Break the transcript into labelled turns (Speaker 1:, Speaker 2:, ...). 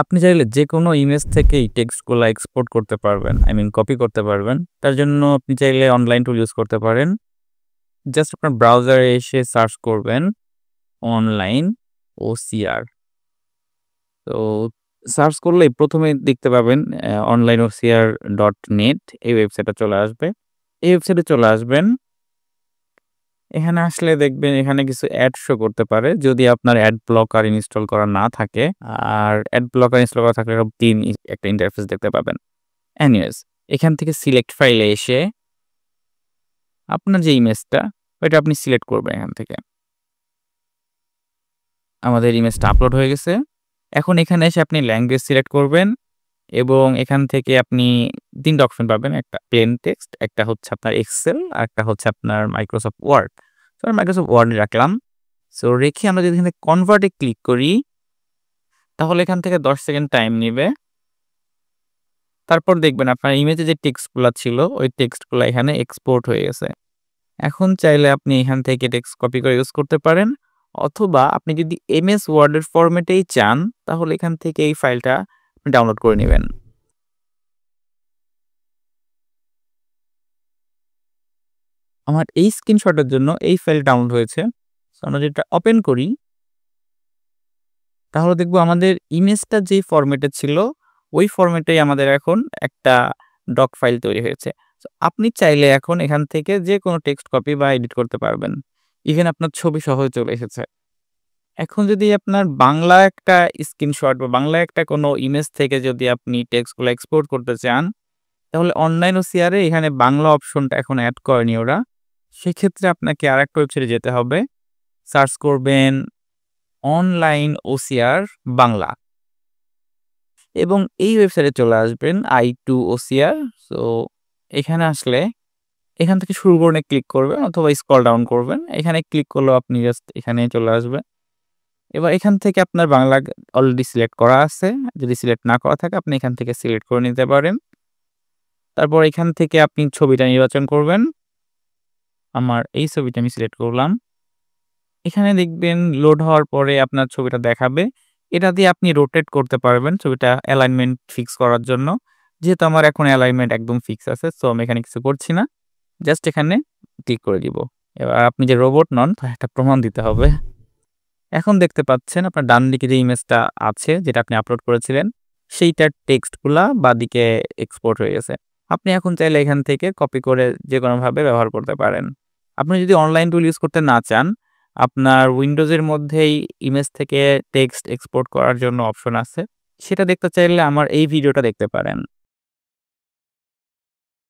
Speaker 1: আপনি চাইলে যেকোনো ইমেজ থেকেই টেক্সটগুলা এক্সপোর্ট করতে পারবেন। কপি করতে পারবেন। তার জন্য আপনি চাইলে অনলাইন টুল ইউজ করতে পারেন। জাস্ট আপনার ব্রাউজারে এসে সার্চ করবেন অনলাইন OCR। তো সার্চ করলেই ১ম এ দেখতে পাবেন onlineocr.net এই ওয়েবসাইটটা চলে আসবে। এই ওয়েবসাইটে চলে আসবেন। এখানে আসলে দেখবেন এখানে কিছু অ্যাড শো করতে পারে যদি আপনার অ্যাড ব্লকার ইনস্টল করা না থাকে। আর অ্যাড ব্লকার ইনস্টল করা থাকলে এরকম ৩ একটা ইন্টারফেস দেখতে পাবেন। এনিওয়েজ এখান থেকে সিলেক্ট ফাইলে এসে আপনার যে ইমেজটা ওইটা আপনি সিলেক্ট করবেন এখান থেকে। আমাদের ইমেজটা আপলোড হয়ে গেছে। এখন এখানে এসে আপনি ল্যাঙ্গুয়েজ সিলেক্ট করবেন এবং এখান থেকে আপনি ৩ টা অপশন পাবেন। একটা প্লেন টেক্সট, একটা হচ্ছে আপনার এক্সেল, আর একটা হচ্ছে আপনার মাইক্রোসফট ওয়ার্ড। তো আমি মাইক্রোসফট ওয়ার্ড রাখলাম। সো রেখে আমরা যদি এখানে কনভার্ট এ ক্লিক করি তাহলে এখান থেকে ১০ সেকেন্ড টাইম নিবে। তারপর দেখবেন আপনার ইমেজে যে টেক্সটগুলা ছিল ওই টেক্সটগুলা এখানে এক্সপোর্ট হয়ে গেছে। এখন চাইলে আপনি এখান থেকে টেক্সট কপি করে ইউজ করতে পারেন অথবা আপনি যদি MS ওয়ার্ড এর ফরম্যাটেই চান তাহলে এখান থেকে এই ফাইলটা ডাউনলোড করে নিবেন। আমার এই স্ক্রিনশটের জন্য এই ফাইল ডাউনলোড হয়েছে। সো আমরা যেটা ওপেন করি তাহলে দেখব আমাদের ইমেজটা যেই ফরম্যাটে ছিল ওই ফরম্যাটেই আমাদের এখন একটা ডক ফাইল তৈরি হয়েছে। সো আপনি চাইলে এখন এখান থেকে যেকোনো টেক্সট কপি বা এডিট করতে পারবেন। ইভেন আপনার ছবি সহ চলে এসেছে। এখন যদি আপনার বাংলা একটা স্ক্রিনশট বা বাংলা একটা কোনো ইমেজ থেকে যদি আপনি টেক্সটগুলো এক্সপোর্ট করতে চান, তাহলে অনলাইন OCR এ এখানে বাংলা অপশনটা এখন এড করেনি ওরা। সেক্ষেত্রে আপনাকে আরেকটা ওয়েবসাইটে যেতে হবে। সার্চ করবেন অনলাইন OCR বাংলা এবং এই ওয়েবসাইটে চলে আসবেন i2OCR। সো এখানে আসলে এখান থেকে শুরু করে ক্লিক করবেন অথবা স্ক্রল ডাউন করবেন। এখানে ক্লিক করলেও আপনি জাস্ট এখানে চলে আসবেন। এবার এখান থেকে আপনার বাংলা অলরেডি সিলেক্ট করা আছে। যদি সিলেক্ট না করা থাকে আপনি এখান থেকে সিলেক্ট করে নিতে পারেন। তারপর এখান থেকে আপনি ছবিটা নির্বাচন করবেন। আমার এই ছবিটা আমি সিলেক্ট করলাম। এখানে দেখবেন লোড হওয়ার পরে আপনার ছবিটা দেখাবে। এটা দিয়ে আপনি রোটেট করতে পারবেন ছবিটা অ্যালাইনমেন্ট ফিক্স করার জন্য। যেহেতু আমার এখন অ্যালাইনমেন্ট একদম ফিক্স আছে সো আমি এখানে কিছু করছি না। জাস্ট এখানে ক্লিক করে দিব। এবার আপনি যে রোবট নন তার একটা প্রমাণ দিতে হবে। এখন দেখতে পাচ্ছেন আপনার ডান দিকে যে ইমেজটা আছে যেটা আপনি আপলোড করেছিলেন সেইটার টেক্সটগুলা বাঁদিকে এক্সপোর্ট হয়ে গেছে। আপনি এখন চাইলে এখান থেকে কপি করে যেকোনোভাবে ব্যবহার করতে পারেন। আপনি যদি অনলাইন টুল ইউজ করতে না চান, আপনার উইন্ডোজের মধ্যেই ইমেজ থেকে টেক্সট এক্সপোর্ট করার জন্য অপশন আছে। সেটা দেখতে চাইলে আমার এই ভিডিওটা দেখতে পারেন।